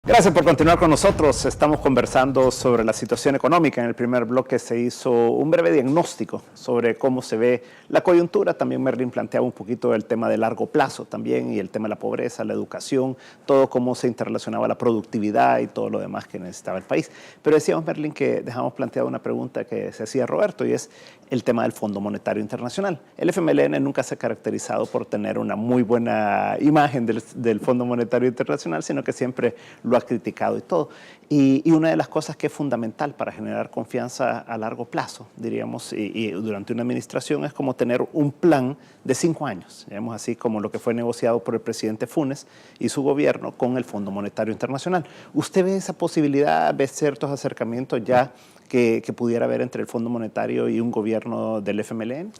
Gracias por continuar con nosotros. Estamos conversando sobre la situación económica. En el primer bloque se hizo un breve diagnóstico sobre cómo se ve la coyuntura. También Merlin planteaba un poquito el tema de largo plazo también y el tema de la pobreza, la educación, todo cómo se interrelacionaba la productividad y todo lo demás que necesitaba el país. Pero decíamos, Merlin, que dejamos planteada una pregunta que se hacía Roberto y es el tema del Fondo Monetario Internacional. El FMLN nunca se ha caracterizado por tener una muy buena imagen del Fondo Monetario Internacional, sino que siempre lo ha criticado y todo. Y una de las cosas que es fundamental para generar confianza a largo plazo, diríamos, y durante una administración es como tener un plan de 5 años, digamos así como lo que fue negociado por el presidente Funes y su gobierno con el Fondo Monetario Internacional. ¿Usted ve esa posibilidad, ve ciertos acercamientos ya que pudiera haber entre el Fondo Monetario y un gobierno del FMLN?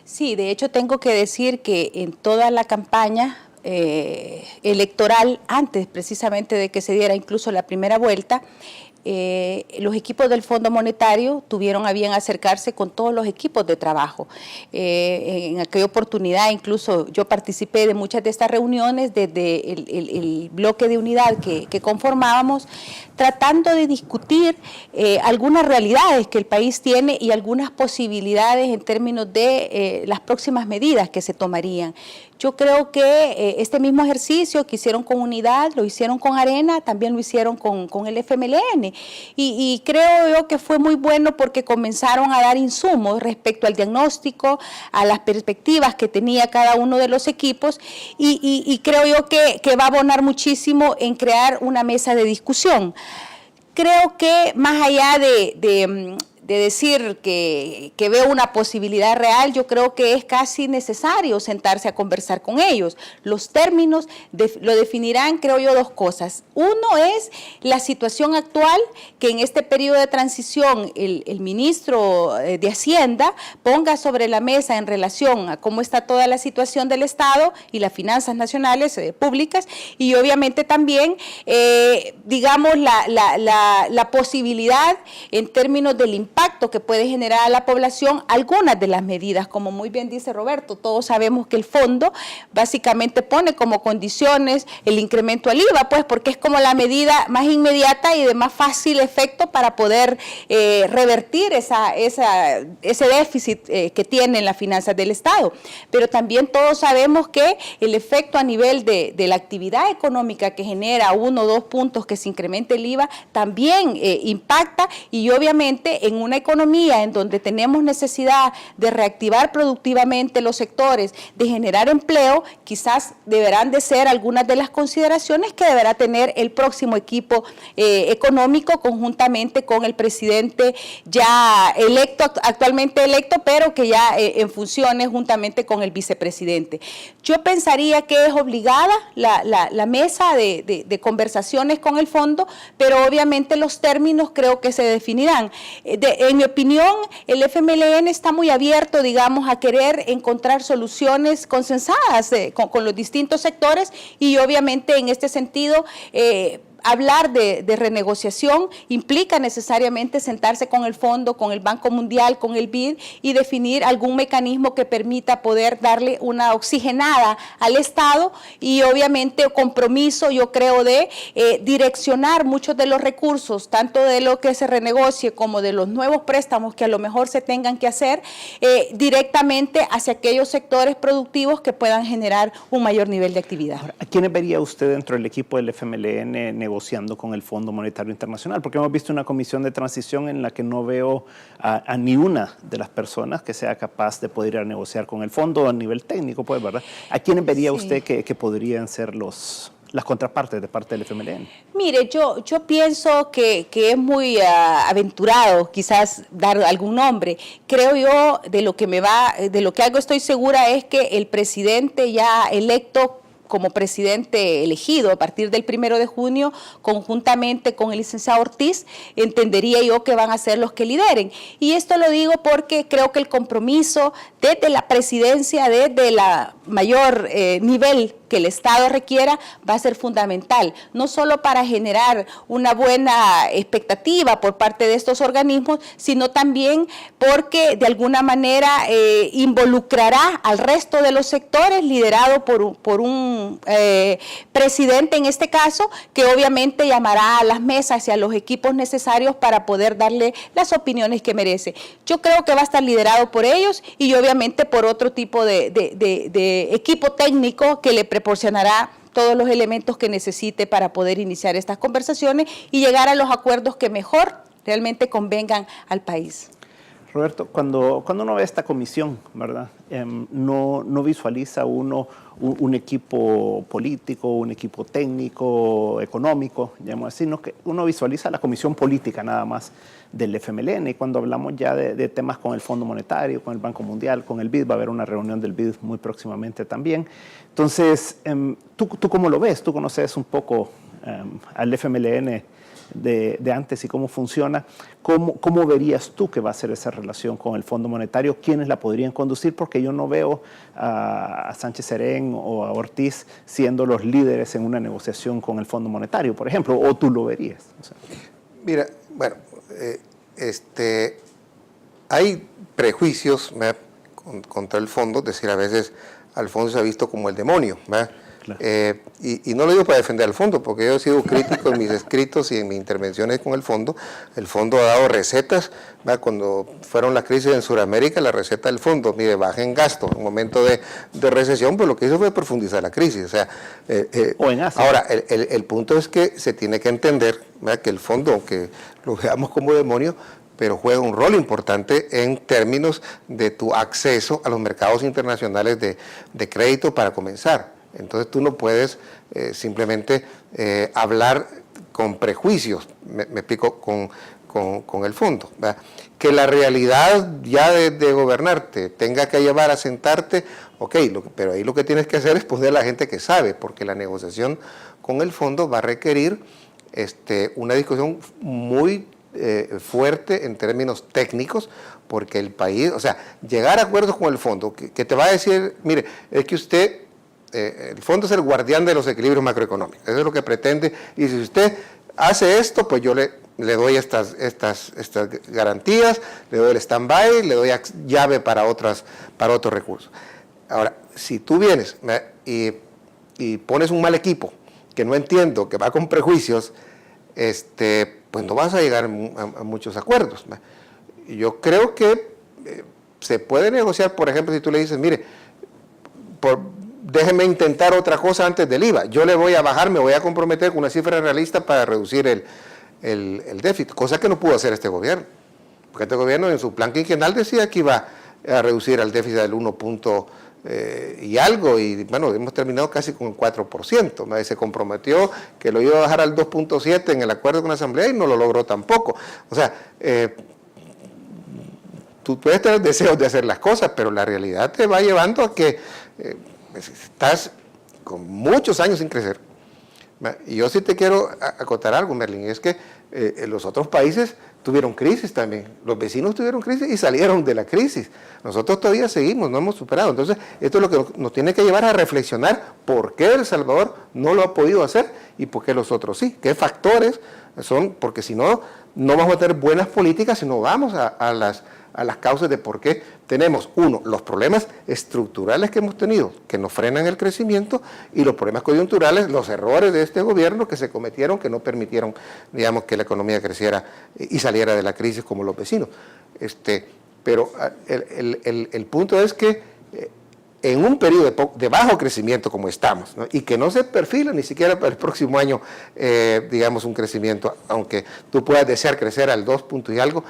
Sí, de hecho tengo que decir que en toda la campaña electoral, antes precisamente de que se diera incluso la primera vuelta, los equipos del Fondo Monetario tuvieron a bien acercarse con todos los equipos de trabajo. En aquella oportunidad incluso yo participé de muchas de estas reuniones desde el bloque de unidad que conformábamos, tratando de discutir algunas realidades que el país tiene y algunas posibilidades en términos de las próximas medidas que se tomarían. Yo creo que este mismo ejercicio que hicieron con Unidad, lo hicieron con Arena, también lo hicieron con el FMLN. Y creo yo que fue muy bueno porque comenzaron a dar insumos respecto al diagnóstico, a las perspectivas que tenía cada uno de los equipos y creo yo que va a abonar muchísimo en crear una mesa de discusión. Creo que más allá de decir que veo una posibilidad real, yo creo que es casi necesario sentarse a conversar con ellos. Los términos lo definirán, creo yo, dos cosas. Uno es la situación actual, que en este periodo de transición el ministro de Hacienda ponga sobre la mesa en relación a cómo está toda la situación del Estado y las finanzas nacionales públicas, y obviamente también, digamos, la posibilidad en términos del impacto que puede generar a la población algunas de las medidas, como muy bien dice Roberto. Todos sabemos que el fondo básicamente pone como condiciones el incremento al IVA, pues porque es como la medida más inmediata y de más fácil efecto para poder revertir ese déficit que tienen las finanzas del Estado. Pero también todos sabemos que el efecto a nivel de la actividad económica que genera 1 o 2 puntos que se incremente el IVA también impacta, y obviamente en una economía en donde tenemos necesidad de reactivar productivamente los sectores, de generar empleo, quizás deberán de ser algunas de las consideraciones que deberá tener el próximo equipo económico conjuntamente con el presidente ya electo, actualmente electo, pero que ya en funciones juntamente con el vicepresidente. Yo pensaría que es obligada la mesa de conversaciones con el fondo, pero obviamente los términos creo que se definirán. En mi opinión, el FMLN está muy abierto, digamos, a querer encontrar soluciones consensadas con los distintos sectores, y obviamente en este sentido hablar de renegociación implica necesariamente sentarse con el fondo, con el Banco Mundial, con el BID, y definir algún mecanismo que permita poder darle una oxigenada al Estado, y obviamente compromiso, yo creo, de direccionar muchos de los recursos, tanto de lo que se renegocie como de los nuevos préstamos que a lo mejor se tengan que hacer, directamente hacia aquellos sectores productivos que puedan generar un mayor nivel de actividad. Ahora, ¿a quiénes vería usted dentro del equipo del FMLN negociando con el Fondo Monetario Internacional? Porque hemos visto una comisión de transición en la que no veo a ni una de las personas que sea capaz de poder ir a negociar con el fondo a nivel técnico, pues, ¿verdad? ¿A quiénes vería usted que podrían ser las contrapartes de parte del FMLN? Mire, yo pienso que es muy aventurado quizás dar algún nombre. Creo yo, de lo que algo estoy segura es que el presidente ya electo como presidente elegido a partir del 1 de junio, conjuntamente con el licenciado Ortiz, entendería yo que van a ser los que lideren. Y esto lo digo porque creo que el compromiso desde la presidencia, desde la mayor nivel que el Estado requiera va a ser fundamental, no solo para generar una buena expectativa por parte de estos organismos, sino también porque de alguna manera involucrará al resto de los sectores, liderado por un presidente en este caso, que obviamente llamará a las mesas y a los equipos necesarios para poder darle las opiniones que merece. Yo creo que va a estar liderado por ellos y obviamente por otro tipo de equipo técnico que le proporcionará todos los elementos que necesite para poder iniciar estas conversaciones y llegar a los acuerdos que mejor realmente convengan al país. Roberto, cuando uno ve esta comisión, ¿verdad? No visualiza uno un equipo político, un equipo técnico, económico, digamos así, sino que uno visualiza la comisión política nada más del FMLN. Y cuando hablamos ya de temas con el Fondo Monetario, con el Banco Mundial, con el BID, va a haber una reunión del BID muy próximamente también. Entonces, ¿tú cómo lo ves? Tú conoces un poco al FMLN de antes y cómo funciona. ¿Cómo verías tú que va a ser esa relación con el Fondo Monetario? ¿Quiénes la podrían conducir? Porque yo no veo a Sánchez Serén o a Ortiz siendo los líderes en una negociación con el Fondo Monetario, por ejemplo, o tú lo verías. O sea. Mira, bueno, hay prejuicios contra el fondo, es decir, a veces al fondo se ha visto como el demonio, ¿verdad? Claro. Y no lo digo para defender al fondo, porque yo he sido crítico en mis escritos y en mis intervenciones con el fondo. El fondo ha dado recetas, ¿verdad? Cuando fueron las crisis en Sudamérica, la receta del fondo, mire, bajen gasto. En un momento de recesión, pues lo que hizo fue profundizar la crisis. O sea, o en Asia. Ahora, el punto es que se tiene que entender, ¿verdad?, que el fondo, aunque lo veamos como demonio, pero juega un rol importante en términos de tu acceso a los mercados internacionales de crédito para comenzar. Entonces tú no puedes simplemente hablar con prejuicios, me explico, con el fondo, ¿verdad? Que la realidad ya de gobernarte tenga que llevar a sentarte, ok, pero ahí lo que tienes que hacer es poner a la gente que sabe, porque la negociación con el fondo va a requerir una discusión muy fuerte en términos técnicos, porque el país, o sea, llegar a acuerdos con el fondo, que te va a decir, mire, es que usted, el fondo es el guardián de los equilibrios macroeconómicos, eso es lo que pretende, y si usted hace esto, pues yo le doy estas garantías, le doy el stand-by, le doy llave para otros recursos. Ahora, si tú vienes y pones un mal equipo, que no entiendo, que va con prejuicios, pues no vas a llegar a muchos acuerdos. Yo creo que se puede negociar, por ejemplo, si tú le dices, mire, déjeme intentar otra cosa antes del IVA, yo le voy a bajar, me voy a comprometer con una cifra realista para reducir el déficit, cosa que no pudo hacer este gobierno, porque este gobierno en su plan quinquenal decía que iba a reducir el déficit del 1 punto y algo, y bueno, hemos terminado casi con el 4%, se comprometió que lo iba a bajar al 2.7 en el acuerdo con la Asamblea y no lo logró tampoco. O sea, tú puedes tener deseos de hacer las cosas, pero la realidad te va llevando a que estás con muchos años sin crecer. Y yo sí te quiero acotar algo, Merlin, es que los otros países tuvieron crisis también, los vecinos tuvieron crisis y salieron de la crisis. Nosotros todavía seguimos, no hemos superado. Entonces, esto es lo que nos tiene que llevar a reflexionar por qué El Salvador no lo ha podido hacer y por qué los otros sí. ¿Qué factores son? Porque si no, no vamos a tener buenas políticas, sino vamos a las causas de por qué tenemos, uno, los problemas estructurales que hemos tenido, que nos frenan el crecimiento, y los problemas coyunturales, los errores de este gobierno que se cometieron, que no permitieron, digamos, que la economía creciera y saliera de la crisis como los vecinos. Pero el punto es que en un periodo de bajo crecimiento como estamos, ¿no?, y que no se perfila ni siquiera para el próximo año, digamos, un crecimiento, aunque tú puedas desear crecer al 2 puntos y algo,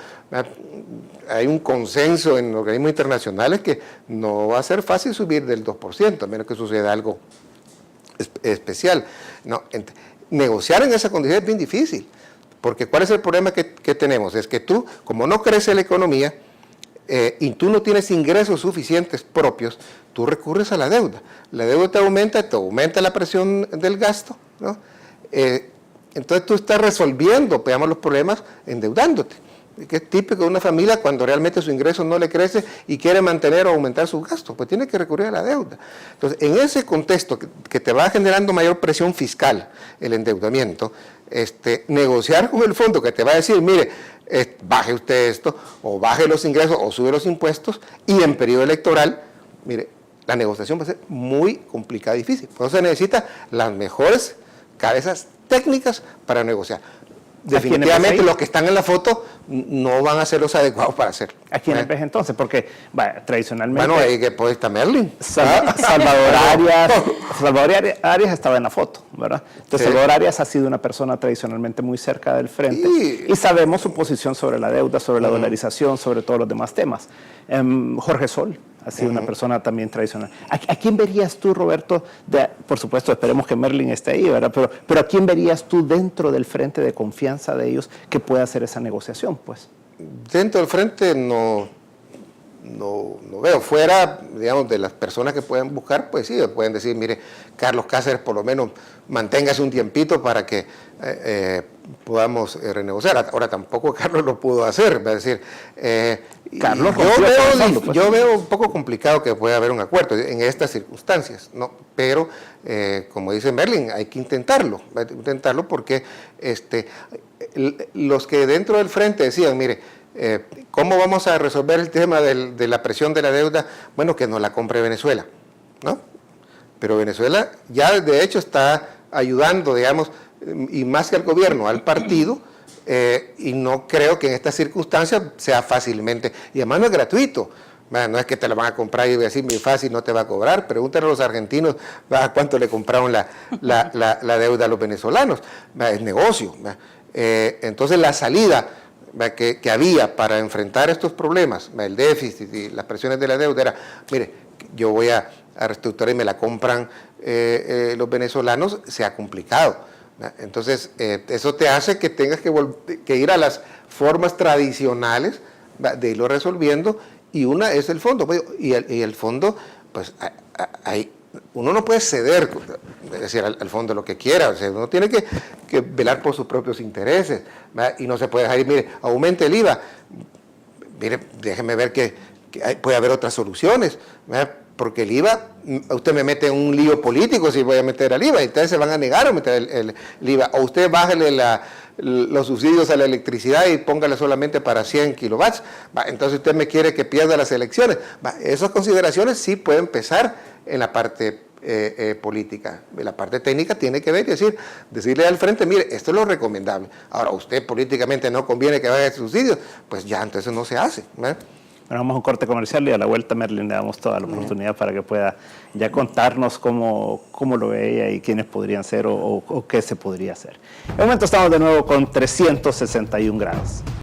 hay un consenso en organismos internacionales que no va a ser fácil subir del 2%, a menos que suceda algo especial. No, negociar en esa condición es bien difícil, porque ¿cuál es el problema que tenemos? Es que tú, como no crece la economía, y tú no tienes ingresos suficientes propios, tú recurres a la deuda. La deuda te aumenta la presión del gasto, ¿no? Entonces tú estás resolviendo, digamos, los problemas endeudándote. que es típico de una familia cuando realmente su ingreso no le crece y quiere mantener o aumentar sus gastos, pues tiene que recurrir a la deuda. Entonces, en ese contexto que te va generando mayor presión fiscal, el endeudamiento, negociar con el fondo que te va a decir, mire, baje usted esto, o baje los ingresos, o sube los impuestos, y en periodo electoral, mire, la negociación va a ser muy complicada y difícil. Por eso se necesita las mejores cabezas técnicas para negociar. Definitivamente los que están en la foto no van a ser los adecuados para hacerlo. ¿A quiénes ves entonces? Porque tradicionalmente... Bueno, ahí que puede estar Merlin. Salvador Arias estaba en la foto, ¿verdad? Entonces, sí. Salvador Arias ha sido una persona tradicionalmente muy cerca del frente y sabemos su posición sobre la deuda, sobre la dolarización, sobre todos los demás temas. Jorge Sol ha sido una persona también tradicional. ¿A quién verías tú, Roberto? Por supuesto, esperemos que Merlin esté ahí, ¿verdad? Pero ¿a quién verías tú dentro del frente de confianza de ellos que pueda hacer esa negociación, pues? Dentro del frente no veo. Fuera, digamos, de las personas que pueden buscar, pues sí, pueden decir, mire, Carlos Cáceres por lo menos manténgase un tiempito para que podamos renegociar. Ahora tampoco Carlos lo pudo hacer, es decir, Carlos yo veo un poco complicado que pueda haber un acuerdo en estas circunstancias, ¿no? Pero, como dice Merlin, hay que intentarlo porque los que dentro del frente decían, mire, ¿cómo vamos a resolver el tema de la presión de la deuda? Bueno, que nos la compre Venezuela, ¿no? Pero Venezuela ya de hecho está ayudando, digamos, y más que al gobierno, al partido, y no creo que en estas circunstancias sea fácilmente, y además no es gratuito. No es que te la van a comprar y voy a decir muy fácil, no te va a cobrar. Pregúntale a los argentinos a cuánto le compraron la deuda a los venezolanos. Es negocio. Entonces la salida que había para enfrentar estos problemas, el déficit y las presiones de la deuda era, mire, yo voy a reestructurar y me la compran los venezolanos, se ha complicado. Entonces eso te hace que tengas que ir a las formas tradicionales de irlo resolviendo, y una es el fondo, y el fondo, pues uno no puede ceder, es decir, al fondo lo que quiera, o sea, uno tiene que velar por sus propios intereses, ¿verdad? Y no se puede dejar ir, mire, aumente el IVA, mire, déjeme ver que puede haber otras soluciones, ¿verdad? Porque el IVA, usted me mete en un lío político si voy a meter al IVA, y ustedes se van a negar a meter el IVA, o usted bájale los subsidios a la electricidad y póngale solamente para 100 kilovatios, entonces usted me quiere que pierda las elecciones. Esas consideraciones sí pueden pesar en la parte política. La parte técnica tiene que ver y decirle al frente, mire, esto es lo recomendable. Ahora, usted políticamente no conviene que vaya a subsidios, pues ya, entonces no se hace, ¿verdad? Bueno, vamos a un corte comercial y a la vuelta Merlin le damos toda la oportunidad para que pueda ya contarnos cómo lo ve ella y quiénes podrían ser o qué se podría hacer. En un momento estamos de nuevo con 361 grados.